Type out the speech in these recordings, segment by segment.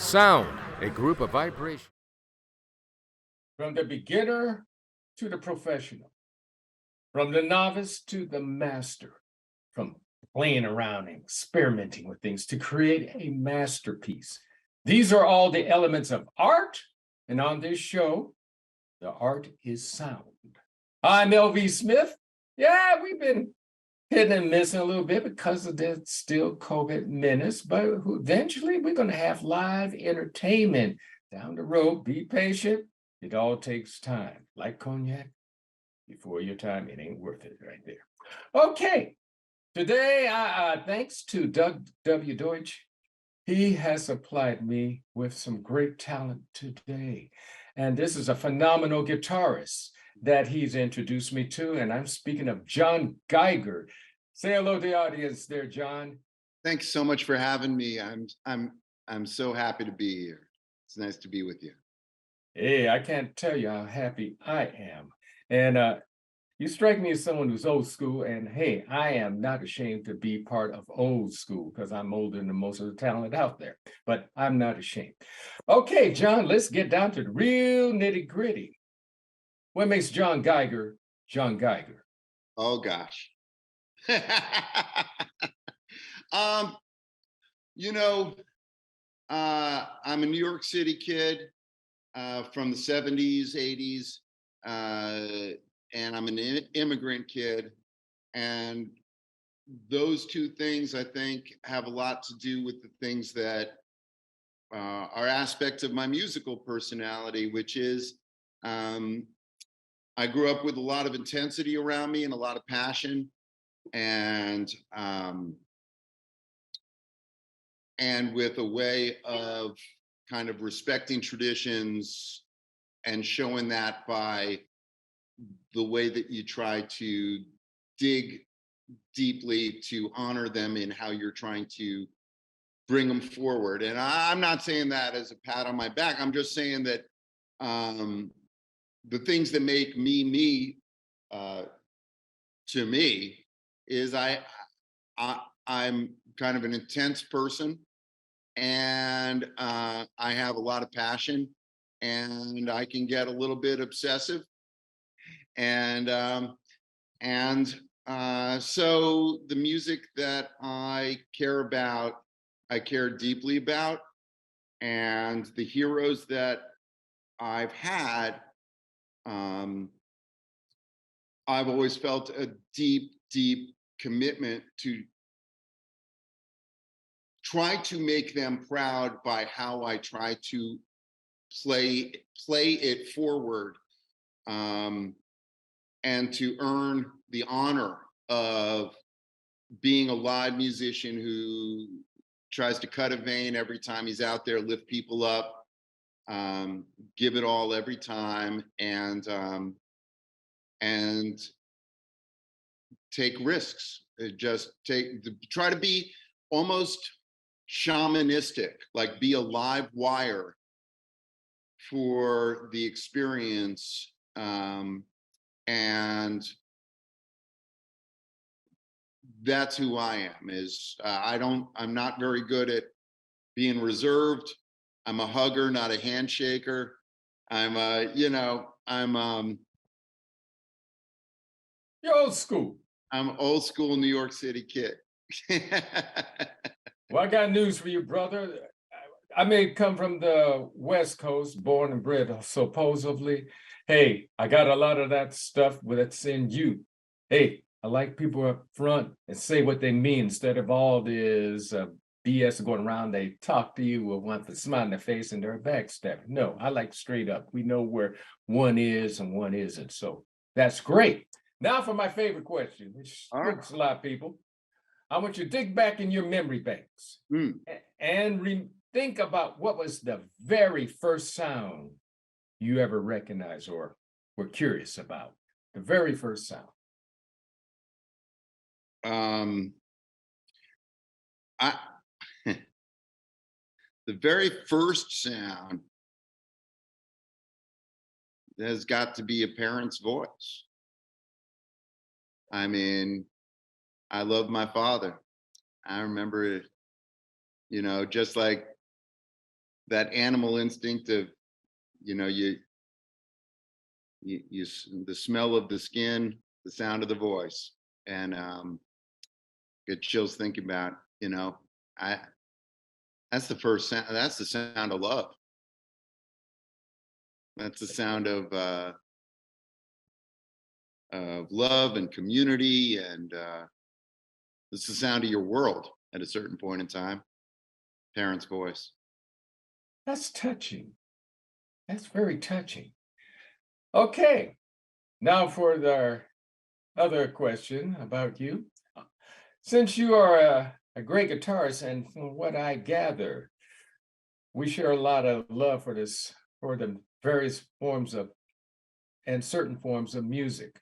Sound, a group of vibrations. From the beginner to the professional, from the novice to the master, from playing around and experimenting with things to create a masterpiece. These are all the elements of art, and on this show, the art is sound. I'm LV Smith. Yeah, we've been hitting and missing a little bit because of the still COVID menace, but eventually we're going to have live entertainment down the road. Be patient. It all takes time. Like cognac, before your time, it ain't worth it right there. Okay, today, thanks to Doug W Deutsch, he has supplied me with some great talent today. And this is a phenomenal guitarist that he's introduced me to. And I'm speaking of Jon Geiger. Say hello to the audience there, Jon. Thanks so much for having me. I'm so happy to be here. It's nice to be with you. Hey, I can't tell you how happy I am. And you strike me as someone who's old school, and hey, I am not ashamed to be part of old school because I'm older than most of the talent out there, but I'm not ashamed. Okay, Jon, let's get down to the real nitty gritty. What makes Jon Geiger Jon Geiger? Oh gosh. You know, I'm a New York City kid from the 70s, 80s, and I'm an immigrant kid. And those two things, I think, have a lot to do with the things that are aspects of my musical personality, which is I grew up with a lot of intensity around me and a lot of passion, and with a way of kind of respecting traditions and showing that by the way that you try to dig deeply to honor them in how you're trying to bring them forward. And I'm not saying that as a pat on my back. I'm just saying that the things that make me to me is I'm kind of an intense person, and I have a lot of passion, and I can get a little bit obsessive, and so the music that I care about, I care deeply about, and the heroes that I've had, I've always felt a deep commitment to try to make them proud by how I try to play it forward, and to earn the honor of being a live musician who tries to cut a vein every time he's out there, lift people up, give it all every time, and take risks. Try to be almost shamanistic, like be a live wire for the experience, and that's who I am. I'm not very good at being reserved. I'm a hugger, not a handshaker. You're old school. I'm old school New York City kid. Well, I got news for you, brother. I may come from the West Coast, born and bred, supposedly. Hey, I got a lot of that stuff that's in you. Hey, I like people up front and say what they mean instead of all this BS going around. They talk to you with one smile on their face and they're backstabbing. No, I like straight up. We know where one is and one isn't. So that's great. Now for my favorite question, which spooks a lot of people. I want you to dig back in your memory banks and think about what was the very first sound you ever recognized or were curious about. The very first sound. The very first sound has got to be a parent's voice. I mean, I love my father. I remember, just like that animal instinct of, you know, the smell of the skin, the sound of the voice, and get chills thinking about, you know, that's the first sound. That's the sound of love. That's the sound of love and community, and it's the sound of your world at a certain point in time. Parents' voice. That's touching. That's very touching. Okay, now for the other question about you. Since you are a great guitarist, and from what I gather, we share a lot of love for the various forms of and certain forms of music.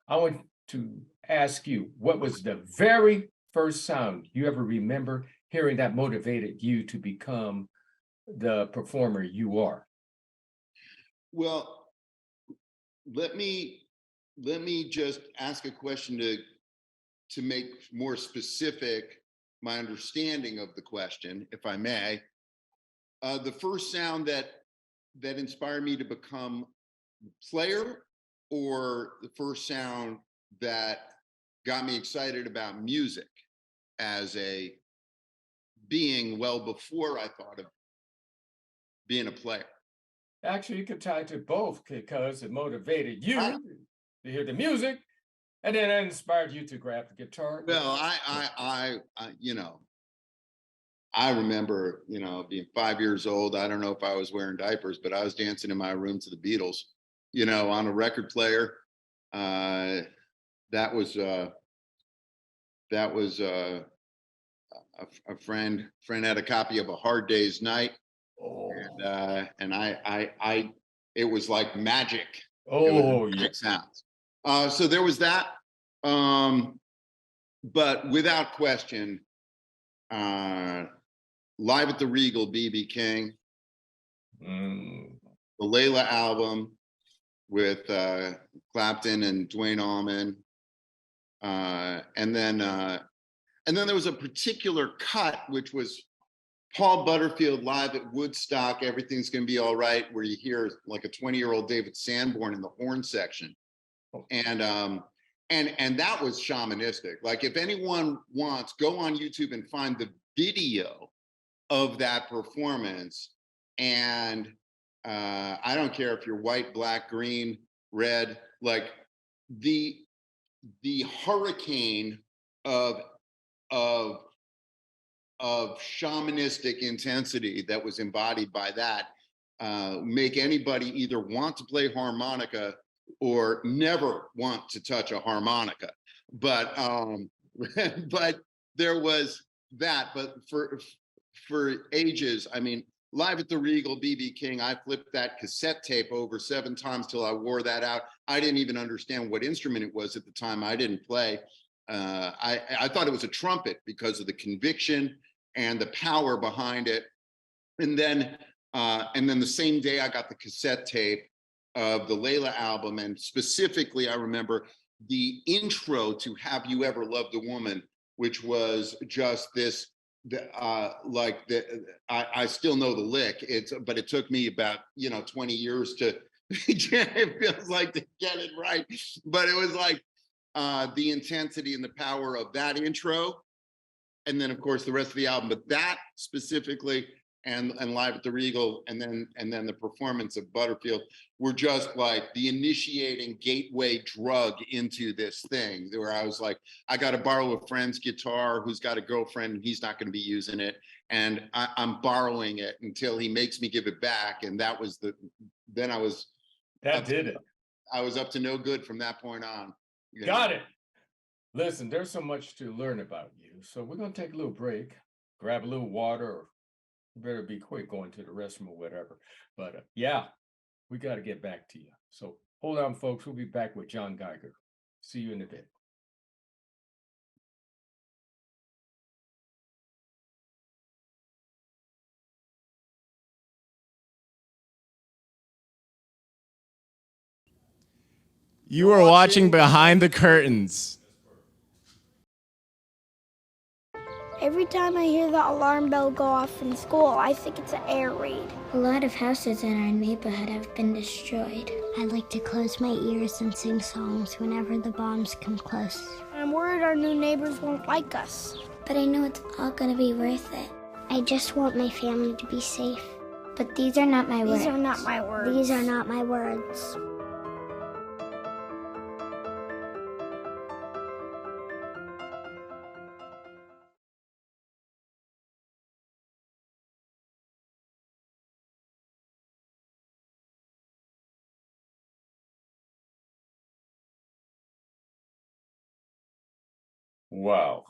I want to ask you, what was the very first sound you ever remember hearing that motivated you to become the performer you are? Well, let me just ask a question to make more specific my understanding of the question, if I may. The first sound that inspired me to become a player, or the first sound that got me excited about music as a being, well before I thought of being a player? Actually, you could tie it to both, because it motivated you to hear the music, and then it inspired you to grab the guitar. Well, I you know, I remember, you know, being 5 years old. I don't know if I was wearing diapers, but I was dancing in my room to the Beatles, you know, on a record player. That was a friend had a copy of A Hard Day's Night, Oh, and I it was like magic. It oh was yeah. magic sounds. So there was that. But without question, Live at the Regal, B.B. King, Mm. the Layla album with Clapton and Duane Allman, and then there was a particular cut which was Paul Butterfield live at Woodstock, Everything's Gonna Be All Right, where you hear like a 20-year-old David Sanborn in the horn section, and that was shamanistic. Like, if anyone wants, go on YouTube and find the video of that performance, and I don't care if you're white, black, green, red, like the hurricane of shamanistic intensity that was embodied by that make anybody either want to play harmonica or never want to touch a harmonica. But but there was that. But for ages, I mean, Live at the Regal, B.B. King, I flipped that cassette tape over 7 times till I wore that out. I didn't even understand what instrument it was at the time. I didn't play. I thought it was a trumpet because of the conviction and the power behind it. And then the same day I got the cassette tape of the Layla album, and specifically I remember the intro to Have You Ever Loved a Woman, which was just this. I still know the lick. But it took me about 20 years to. It feels like, to get it right, but it was like the intensity and the power of that intro, and then of course the rest of the album. But that specifically, and Live at the Regal, and then the performance of Butterfield were just like the initiating gateway drug into this thing, where I was like, I got to borrow a friend's guitar who's got a girlfriend and he's not going to be using it, and I'm borrowing it until he makes me give it back. And that was then I was did it. I was up to no good from that point on. Got it. Listen, there's so much to learn about you, so we're going to take a little break, grab a little water, or you better be quick going to the restroom or whatever. But yeah, we got to get back to you. So hold on, folks. We'll be back with Jon Geiger. See you in a bit. You are watching Behind the Curtains. Every Every time I hear the alarm bell go off in school, I think it's an air raid. A lot of houses in our neighborhood have been destroyed. I like to close my ears and sing songs whenever the bombs come close. I'm worried our new neighbors won't like us. But I know it's all gonna be worth it. I just want my family to be safe. But these are not my words. These are not my words. These are not my words. Wow.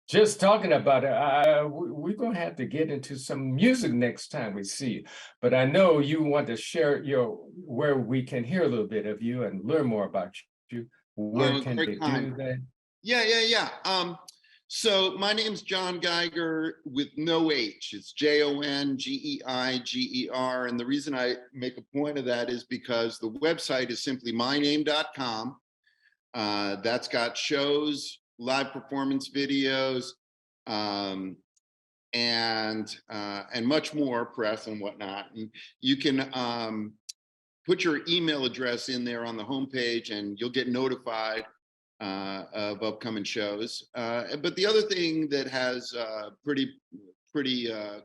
Just talking about it, we're going to have to get into some music next time we see you. But I know you want to share where we can hear a little bit of you and learn more about you. Where can they do that? Yeah. So my name's Jon Geiger with no H. It's JONGEIGER. And the reason I make a point of that is because the website is simply myname.com. That's got shows, live performance videos, and much more, press and whatnot. And you can put your email address in there on the homepage, and you'll get notified of upcoming shows. But the other thing that has pretty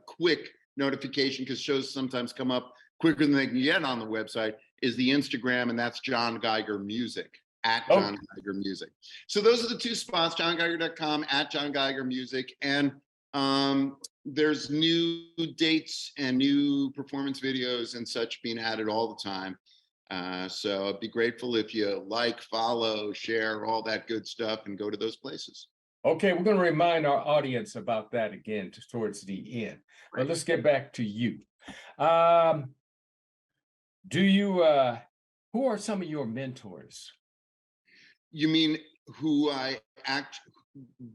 quick notification, because shows sometimes come up quicker than they can get on the website, is the Instagram, and that's Jon Geiger Music. At Jon Geiger Music. So those are the two spots, jongeiger.com, at Jon Geiger Music. And there's new dates and new performance videos and such being added all the time. So I'd be grateful if you like, follow, share, all that good stuff, and go to those places. Okay, we're going to remind our audience about that again towards the end. But let's get back to you. Who are some of your mentors? You mean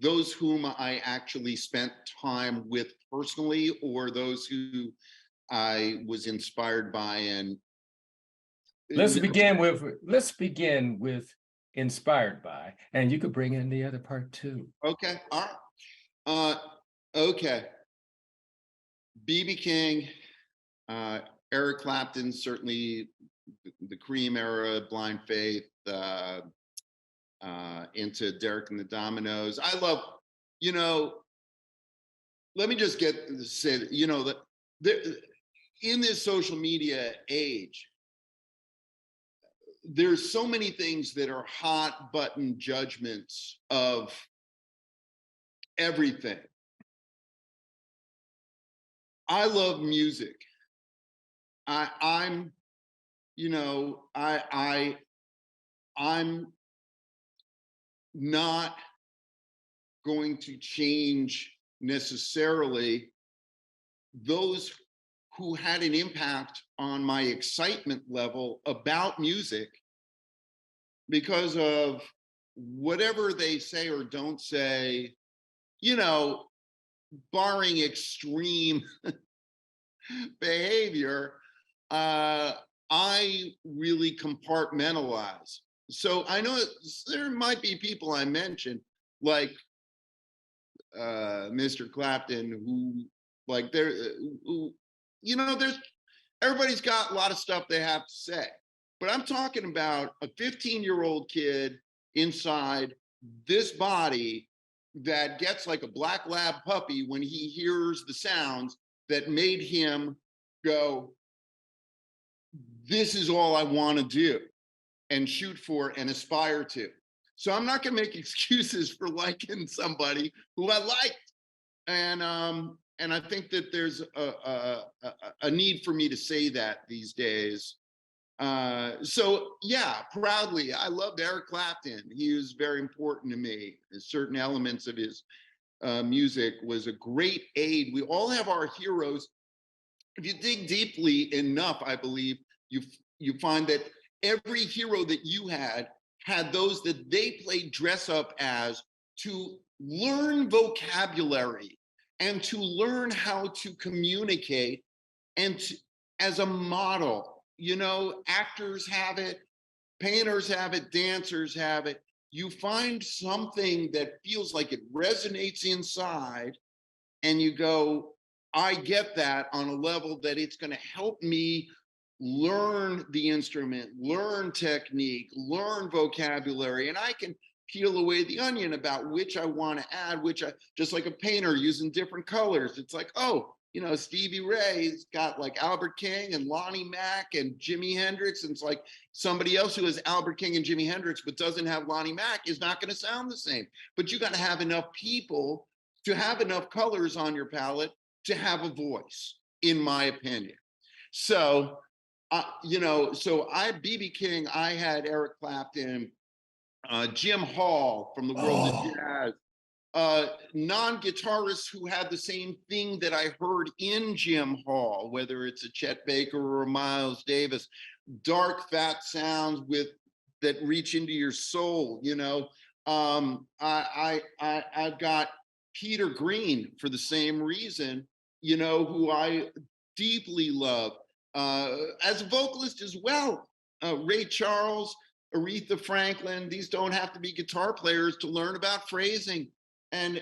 those whom I actually spent time with personally, or those who I was inspired by? And let's begin with inspired by, and you could bring in the other part too. Okay, all right. Okay. B.B. King, Eric Clapton, certainly the Cream era, Blind Faith, into Derek and the Dominoes. I love, let me just say that, that in this social media age, there's so many things that are hot button judgments of everything. I love music. I'm not going to change necessarily those who had an impact on my excitement level about music because of whatever they say or don't say, barring extreme behavior. I really compartmentalize. So I know there might be people I mentioned, like Mr. Clapton, who everybody's got a lot of stuff they have to say. But I'm talking about a 15-year-old kid inside this body that gets like a black lab puppy when he hears the sounds that made him go, this is all I want to do and shoot for and aspire to. So I'm not going to make excuses for liking somebody who I liked. And I think that there's a need for me to say that these days. So yeah, proudly, I loved Eric Clapton. He was very important to me. Certain elements of his music was a great aid. We all have our heroes. If you dig deeply enough, I believe you find that every hero that you had those that they played dress up as to learn vocabulary and to learn how to communicate and as a model. Actors have it, painters have it, dancers have it. you find something that feels like it resonates inside, and you go, I get that on a level that it's going to help me learn the instrument, learn technique, learn vocabulary, and I can peel away the onion about which I want to add, just like a painter using different colors. It's like, oh, you know, Stevie Ray's got like Albert King and Lonnie Mack and Jimi Hendrix. And it's like somebody else who has Albert King and Jimi Hendrix, but doesn't have Lonnie Mack is not going to sound the same. But you got to have enough people to have enough colors on your palette to have a voice, in my opinion. So, you know, so BB King, I had Eric Clapton, Jim Hall from the world of jazz, non-guitarists who had the same thing that I heard in Jim Hall, whether it's a Chet Baker or a Miles Davis, dark, fat sounds that reach into your soul. You know, I've got Peter Green for the same reason, you know, who I deeply love as a vocalist as well. Ray Charles, Aretha Franklin, these don't have to be guitar players to learn about phrasing and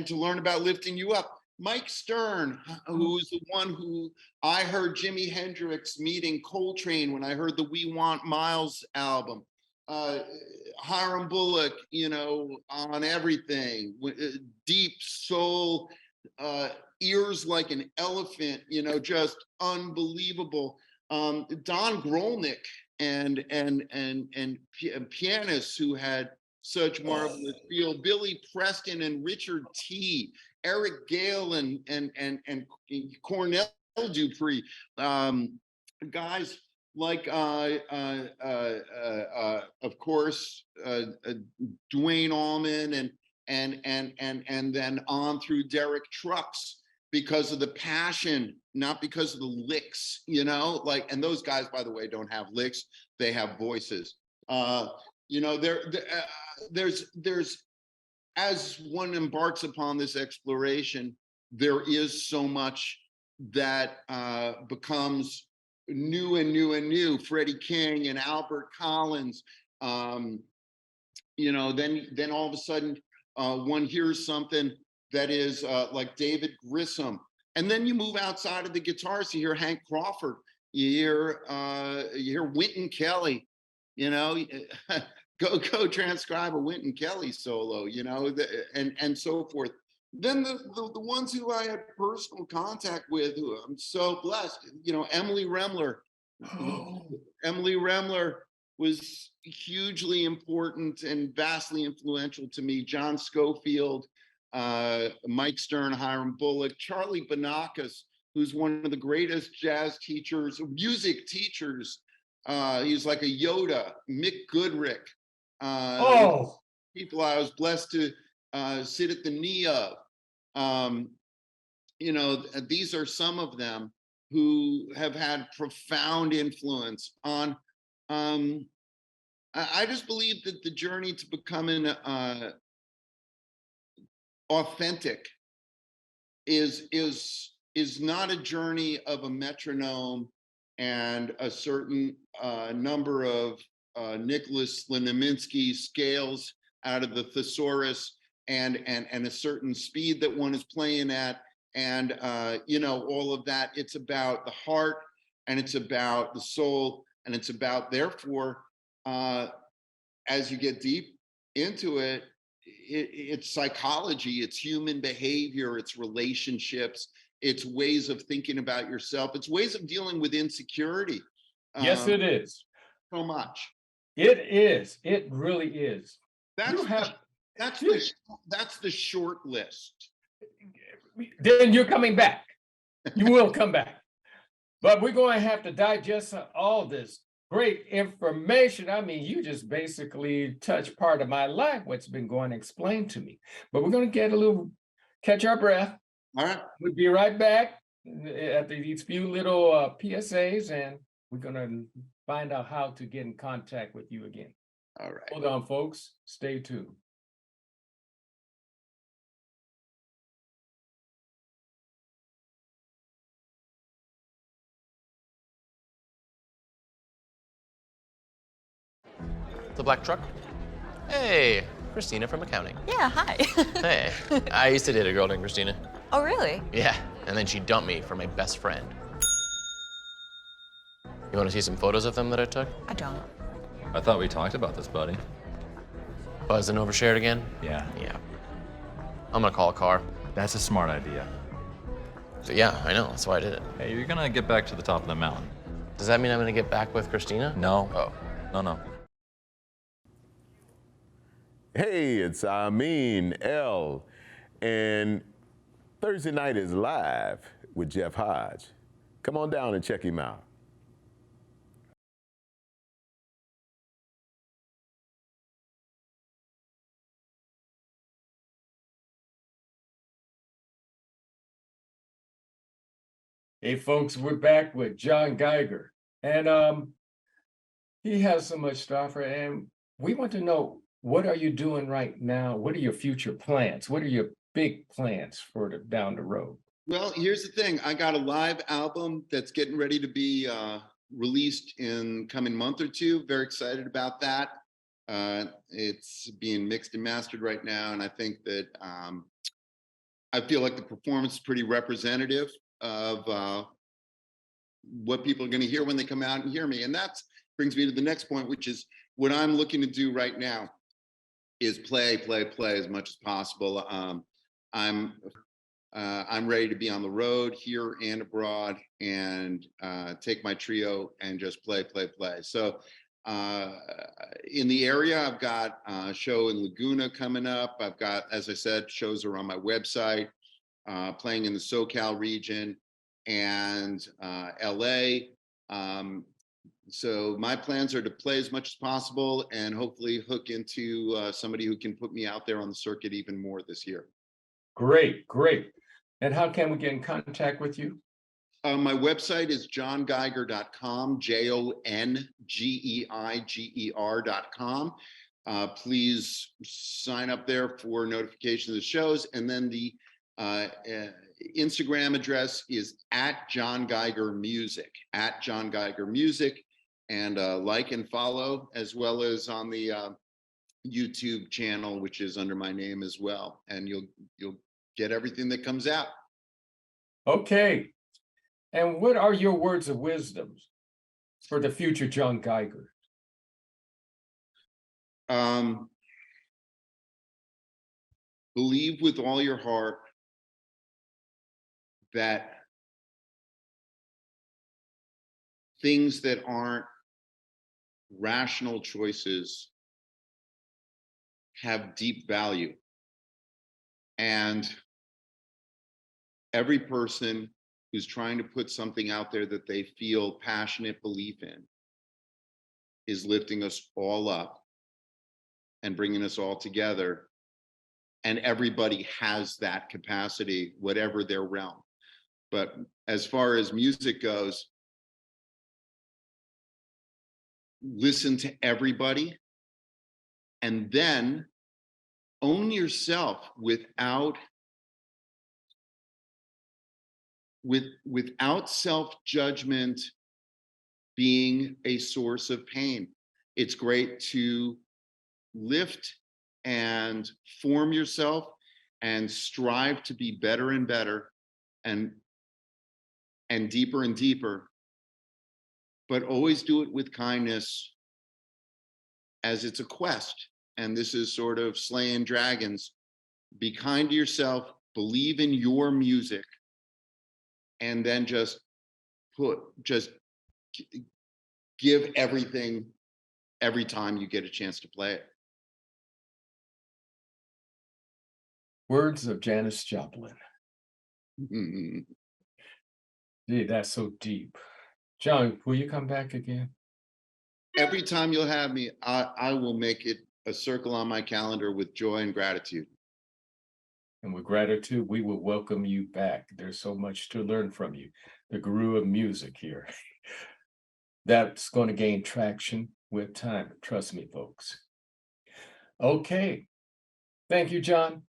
to learn about lifting you up. Mike Stern, who's the one who I heard Jimi Hendrix meeting Coltrane when I heard the We Want Miles album. Hiram Bullock, you know, on everything, deep soul, ears like an elephant, you know, just unbelievable. Don Grolnick and pianists who had such marvelous feel, Billy Preston and Richard T, Eric Gale and Cornell Dupree, guys like of course Duane Allman and then on through Derek Trucks, because of the passion, not because of the licks, you know, like, and those guys, by the way, don't have licks, they have voices. You know, there's, as one embarks upon this exploration, there is so much that becomes new and new and new. Freddie King and Albert Collins, you know, then all of a sudden one hears something that is like David Grissom. And then you move outside of the guitars, you hear Hank Crawford, you hear Wynton Kelly, you know, go transcribe a Wynton Kelly solo, you know, and so forth. Then the ones who I had personal contact with, who I'm so blessed, you know, Emily Remler. Emily Remler was hugely important and vastly influential to me. John Schofield, Mike Stern, Hiram Bullock, Charlie Banakis, who's one of the greatest jazz teachers, music teachers. He's like a Yoda. Mick Goodrick. People I was blessed to sit at the knee of. You know, these are some of them who have had profound influence on. I just believe that the journey to becoming authentic is not a journey of a metronome and a certain number of Nicholas Slonimsky scales out of the thesaurus and a certain speed that one is playing at, and you know, all of that. It's about the heart, and it's about the soul, and it's about, therefore, as you get deep into it, it's psychology, it's human behavior, it's relationships, it's ways of thinking about yourself, it's ways of dealing with insecurity. Yes, it is. So much. It is. It really is. That's the short list. Then you're coming back. You will come back. But we're going to have to digest all this great information. I mean, you just basically touched part of my life, what's been going to explain to me. But we're going to catch our breath. All right. We'll be right back after these few little PSAs, and we're going to find out how to get in contact with you again. All right. Hold on, folks. Stay tuned. The black truck? Hey, Christina from accounting. Yeah, hi. Hey, I used to date a girl named Christina. Oh, really? Yeah, and then she dumped me for my best friend. You want to see some photos of them that I took? I don't. I thought we talked about this, buddy. Buzzed and overshared again? Yeah. Yeah. I'm gonna call a car. That's a smart idea. So yeah, I know, that's why I did it. Hey, you're gonna get back to the top of the mountain. Does that mean I'm gonna get back with Christina? No. Oh. No. Hey, it's Amin L. And Thursday night is live with Jeff Hodge. Come on down and check him out. Hey folks, we're back with Jon Geiger. And he has so much to offer. And we want to know, what are you doing right now? What are your future plans? What are your big plans for down the road? Well, here's the thing. I got a live album that's getting ready to be released in coming month or two. Very excited about that. It's being mixed and mastered right now. And I think that I feel like the performance is pretty representative of what people are going to hear when they come out and hear me. And that brings me to the next point, which is what I'm looking to do right now is play as much as possible. I'm ready to be on the road here and abroad and take my trio and just play. So in the area, I've got a show in Laguna coming up. I've got, as I said, shows are on my website, playing in the SoCal region and LA. So my plans are to play as much as possible and hopefully hook into somebody who can put me out there on the circuit even more this year. Great. And how can we get in contact with you? My website is jongeiger.com, JONGEIGER.com. Please sign up there for notifications of the shows. And then the Instagram address is @JonGeigerMusic, @JonGeigerMusic, and like and follow, as well as on the YouTube channel, which is under my name as well. And you'll get everything that comes out. Okay. And what are your words of wisdom for the future Jon Geiger? Believe with all your heart that things that aren't rational choices have deep value. And every person who's trying to put something out there that they feel passionate belief in is lifting us all up and bringing us all together. And everybody has that capacity, whatever their realm. But as far as music goes, listen to everybody and then own yourself without self-judgment being a source of pain. It's great to lift and form yourself and strive to be better and better and deeper and deeper, but always do it with kindness, as it's a quest. And this is sort of slaying dragons. Be kind to yourself, believe in your music, and then just give everything every time you get a chance to play it. Words of Janis Joplin. Gee, that's so deep. Jon, will you come back again? Every time you'll have me, I will make it a circle on my calendar with joy and gratitude. And with gratitude, we will welcome you back. There's so much to learn from you, the guru of music here. That's going to gain traction with time. Trust me, folks. Okay. Thank you, Jon.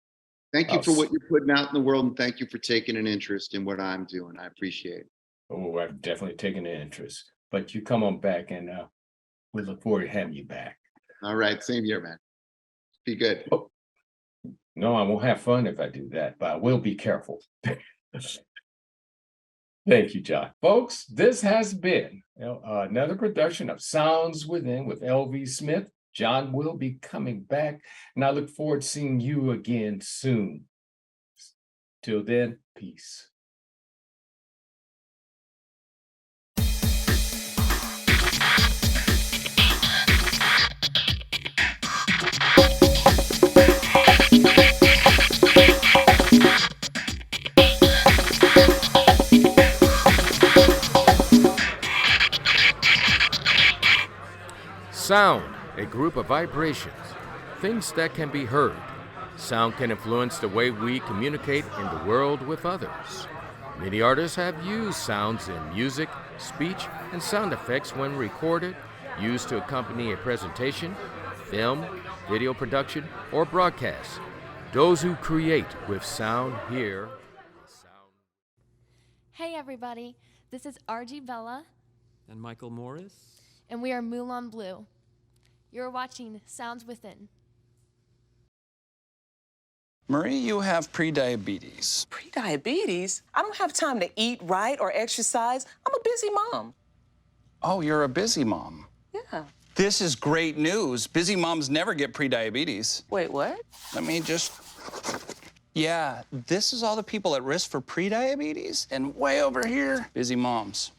Thank you for what you're putting out in the world, and thank you for taking an interest in what I'm doing. I appreciate it. Oh, I've definitely taken an interest. But you come on back, and we look forward to having you back. All right. Same here, man. Be good. No, I won't have fun if I do that, but I will be careful. Thank you, John. Folks, this has been another production of Sounds Within with L.V. Smith. John will be coming back, and I look forward to seeing you again soon. Till then, peace. Sound, a group of vibrations, things that can be heard. Sound can influence the way we communicate in the world with others. Many artists have used sounds in music, speech, and sound effects when recorded, used to accompany a presentation, film, video production, or broadcast. Those who create with sound hear sound. Hey everybody, this is RG Bella. And Michael Morris. And we are Moulin Blue. You're watching Sounds Within. Marie, you have prediabetes. Prediabetes? I don't have time to eat right or exercise. I'm a busy mom. Oh, you're a busy mom. Yeah. This is great news. Busy moms never get prediabetes. Wait, what? Let me just... Yeah, this is all the people at risk for prediabetes. And way over here, busy moms.